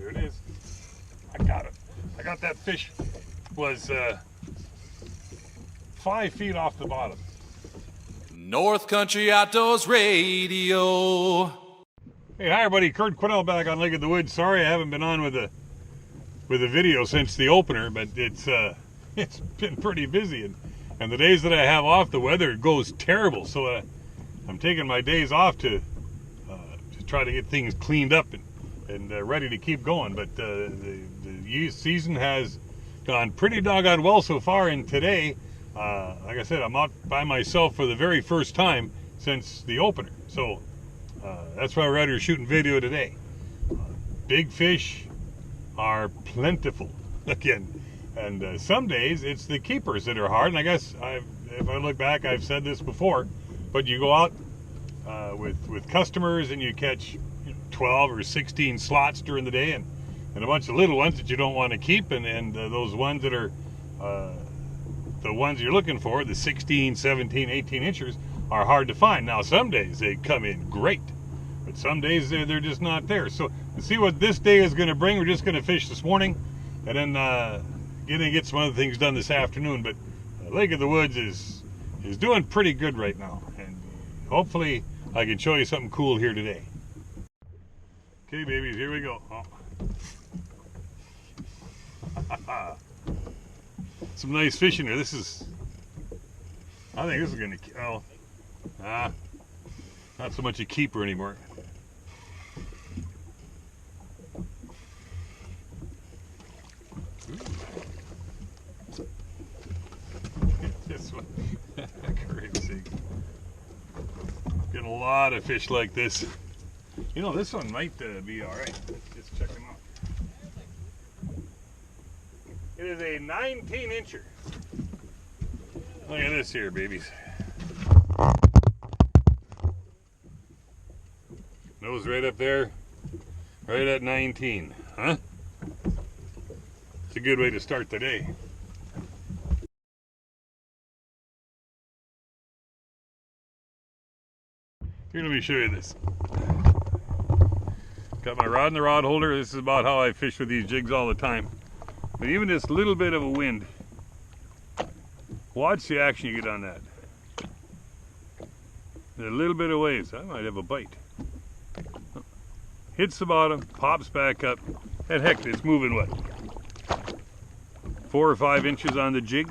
There it is. I got it. I got that fish. Was 5 feet off the bottom. North Country Outdoors Radio. Hey, hi everybody. Kurt Quinnell back on Lake of the Woods. Sorry I haven't been on with a video since the opener, but it's been pretty busy, and the days that I have off, the weather goes terrible. So I'm taking my days off to try to get things cleaned up and ready to keep going. But the season has gone pretty doggone well so far, and today, like I said, I'm out by myself for the very first time since the opener. So that's why we're out here shooting video today. Big fish are plentiful again, and some days it's the keepers that are hard. And I guess if I look back, I've said this before, but you go out with customers and you catch 12 or 16 slots during the day, and a bunch of little ones that you don't want to keep, and those ones that are the ones you're looking for, the 16, 17, 18 inchers, are hard to find. Now, some days they come in great, but some days they're just not there. So to see what this day is going to bring, we're just going to fish this morning, and then gonna get some other things done this afternoon. But Lake of the Woods is doing pretty good right now, and hopefully I can show you something cool here today. Okay, babies, here we go. Oh. Some nice fish in here. I think this is gonna, not so much a keeper anymore. This one, crazy. Getting a lot of fish like this. You know, this one might be all right. Let's just check them out. It is a 19-incher. Look at this here, babies. Nose right up there, right at 19, huh? It's a good way to start the day. Here, let me show you this. Got my rod in the rod holder. This is about how I fish with these jigs all the time. But even this little bit of a wind, watch the action you get on that. A little bit of waves, I might have a bite. Hits the bottom, pops back up, and heck, it's moving what? 4 or 5 inches on the jig.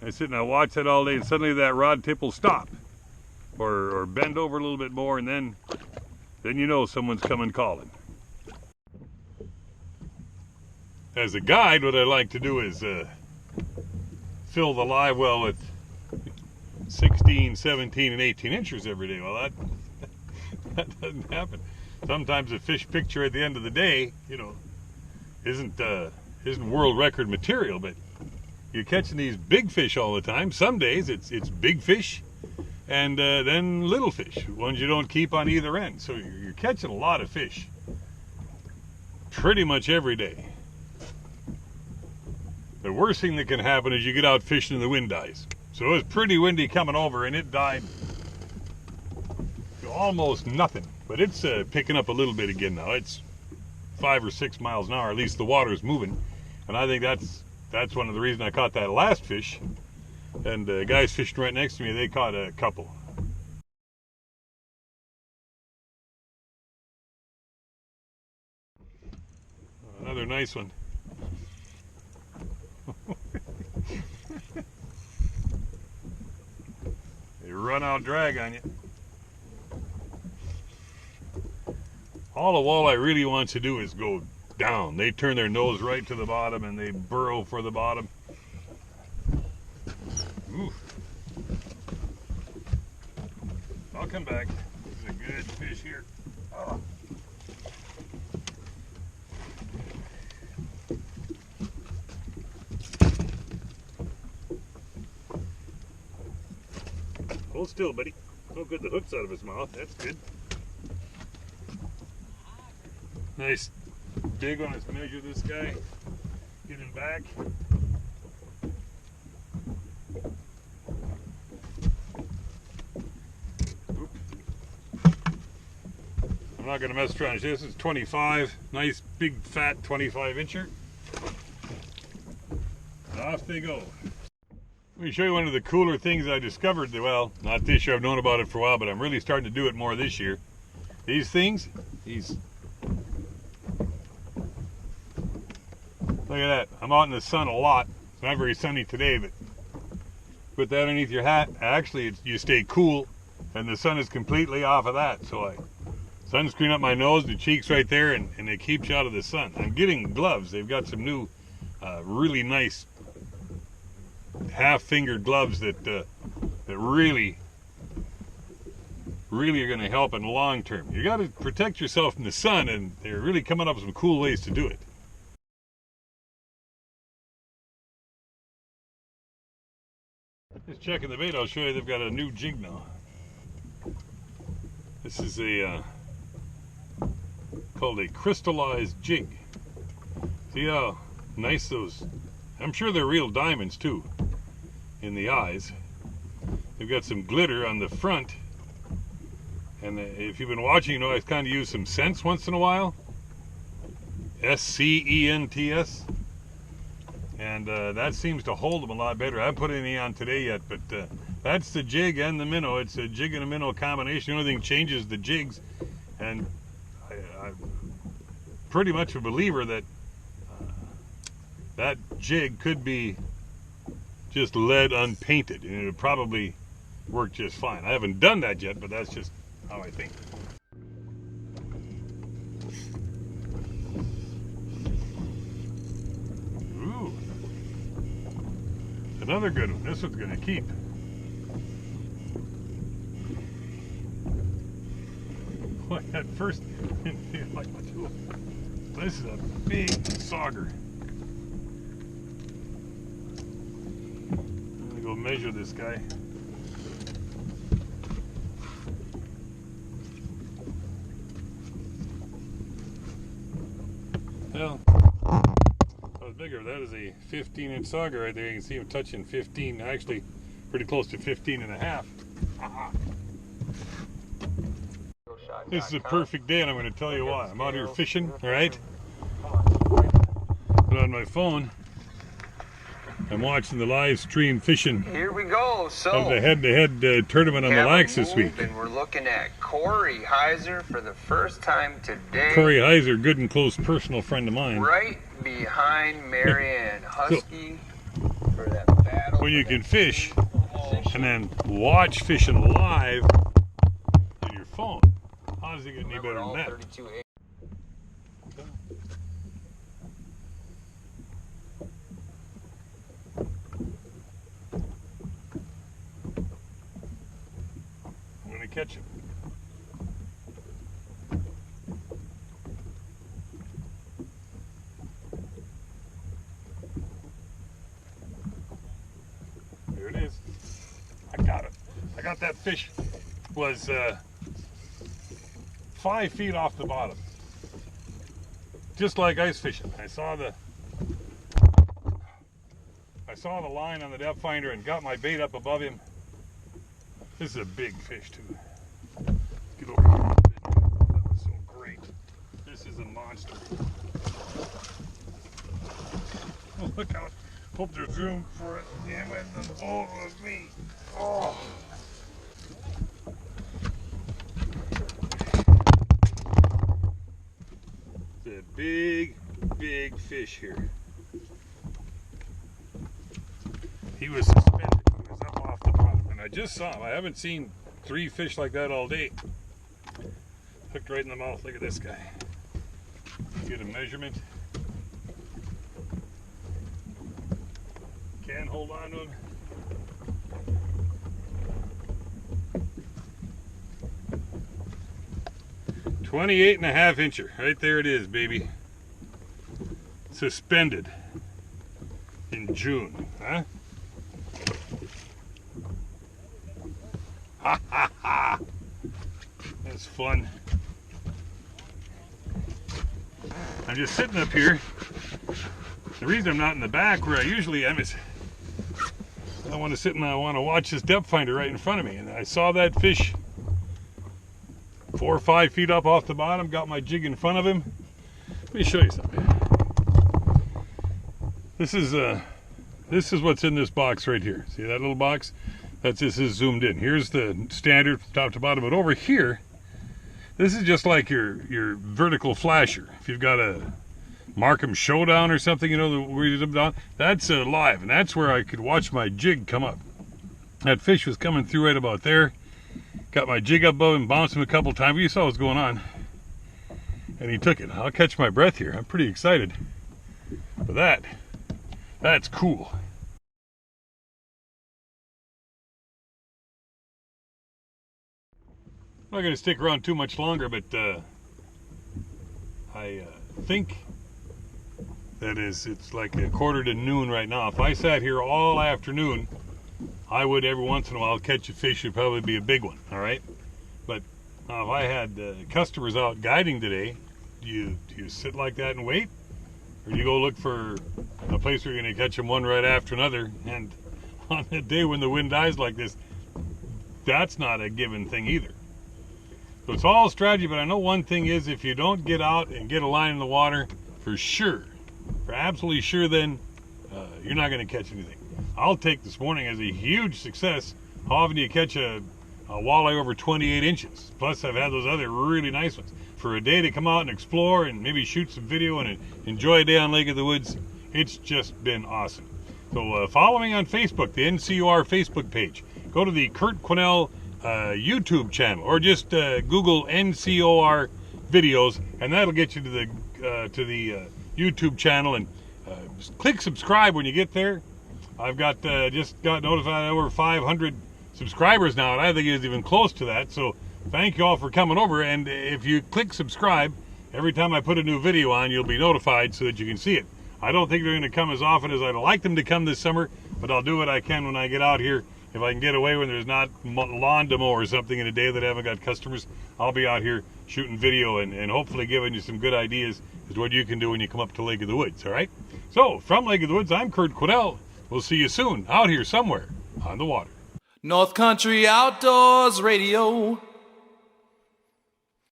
I sit and I watch that all day, and suddenly that rod tip will stop, or bend over a little bit more, and then you know someone's coming calling. As a guide, what I like to do is fill the live well with 16, 17, and 18 inchers every day. Well, that doesn't happen. Sometimes a fish picture at the end of the day, you know, isn't world record material, but you're catching these big fish all the time. Some days it's big fish, and then little fish, ones you don't keep on either end. So you're catching a lot of fish pretty much every day. The worst thing that can happen is you get out fishing and the wind dies. So it was pretty windy coming over, and it died to almost nothing. But it's picking up a little bit again now. It's 5 or 6 miles an hour. At least the water's moving, and I think that's one of the reasons I caught that last fish. And guys fishing right next to me, they caught a couple. Another nice one. They run out drag on you. All a walleye really wants to do is go down. They turn their nose right to the bottom and they burrow for the bottom. Ooh. I'll come back. This is a good fish here. Oh. Hold still, buddy. Oh, good, the hook's out of his mouth. That's good. Nice big one. Let's measure this guy. Get him back. not going to mess around. This is 25, nice big fat 25 incher. And off they go. Let me show you one of the cooler things I discovered. Well, not this year, I've known about it for a while, but I'm really starting to do it more this year. These things, look at that. I'm out in the sun a lot. It's not very sunny today, but put that underneath your hat. Actually, you stay cool, and the sun is completely off of that. So I sunscreen up my nose, the cheeks right there, and it keeps you out of the sun. I'm getting gloves. They've got some new, really nice half-fingered gloves that really are going to help in the long term. You got to protect yourself from the sun, and they're really coming up with some cool ways to do it. Just checking the bait, I'll show you they've got a new jig now. This is a called a crystallized jig. See how nice those, I'm sure they're real diamonds too, in the eyes. They've got some glitter on the front, and if you've been watching, you know I kind of use some scents once in a while. S-C-E-N-T-S. And that seems to hold them a lot better. I haven't put any on today yet, but that's the jig and the minnow. It's a jig and a minnow combination. The only thing changes the jigs, and I'm pretty much a believer that that jig could be just lead unpainted, and it would probably work just fine. I haven't done that yet, but that's just how I think. Ooh, another good one. This one's gonna keep. Boy, at first didn't feel like much. This is a big sauger. I'm gonna go measure this guy. Well, that was bigger. That is a 15-inch sauger right there. You can see him touching 15, actually pretty close to 15 and a half. This is a perfect day, and I'm going to tell you why. I'm out here fishing, all right? But on my phone, I'm watching the live stream fishing. Here we go. So of the head-to-head tournament on the Lax this week. And we're looking at Corey Heiser for the first time today. Corey Heiser, good and close personal friend of mine. Right behind Marianne Husky for that battle. When you can fish and then watch fishing live on your phone, how does it get any better than that? 32.8. I'm going to catch him. There it is. I got it. I got that fish. Was 5 feet off the bottom, just like ice fishing. I saw the line on the depth finder and got my bait up above him. This is a big fish too. Get over here a little bit. That was so great. This is a monster. Oh, look out. Hope there's room for it. Damn it, the boat was me. Oh. It's a big, big fish here. He was suspended. He was up off the bottom. And I just saw him. I haven't seen 3 fish like that all day. Hooked right in the mouth. Look at this guy. Get a measurement. Can hold on to him. .28.5 incher. Right there it is, baby. Suspended in June, huh? Ha ha ha! That's fun. I'm just sitting up here. The reason I'm not in the back where I usually am is I want to sit and I want to watch this depth finder right in front of me. And I saw that fish 4 or 5 feet up off the bottom. Got my jig in front of him. Let me show you something. This is what's in this box right here. See that little box? This is zoomed in. Here's the standard from top to bottom. But over here, this is just like your vertical flasher. If you've got a Markham Showdown or something, you know, where you zip down, that's live, and that's where I could watch my jig come up. That fish was coming through right about there. Got my jig up above him, bounced him a couple times. You saw what's going on. And he took it. I'll catch my breath here. I'm pretty excited. But that's cool. I'm not going to stick around too much longer, but I think that it's like a quarter to noon right now. If I sat here all afternoon, I would every once in a while catch a fish. It'd probably be a big one, all right? But if I had customers out guiding today, do you sit like that and wait? Or do you go look for a place where you're going to catch them one right after another? And on a day when the wind dies like this, that's not a given thing either. So it's all strategy, but I know one thing is if you don't get out and get a line in the water, for sure, for absolutely sure, then you're not going to catch anything. I'll take this morning as a huge success. How often do you catch a walleye over 28 inches? Plus, I've had those other really nice ones. For a day to come out and explore and maybe shoot some video and enjoy a day on Lake of the Woods, it's just been awesome. So follow me on Facebook, the NCOR Facebook page. Go to the Kurt Quinnell YouTube channel, or just Google NCOR videos, and that'll get you to the YouTube channel. And just click subscribe when you get there. I've got just got notified over 500 subscribers now, and I think it's even close to that. So thank you all for coming over. And if you click subscribe, every time I put a new video on, you'll be notified so that you can see it. I don't think they're going to come as often as I'd like them to come this summer, but I'll do what I can when I get out here. If I can get away when there's not lawn to mow or something in a day that I haven't got customers, I'll be out here shooting video and hopefully giving you some good ideas as to what you can do when you come up to Lake of the Woods, all right? So, from Lake of the Woods, I'm Kurt Quinnell. We'll see you soon out here somewhere on the water. North Country Outdoors Radio.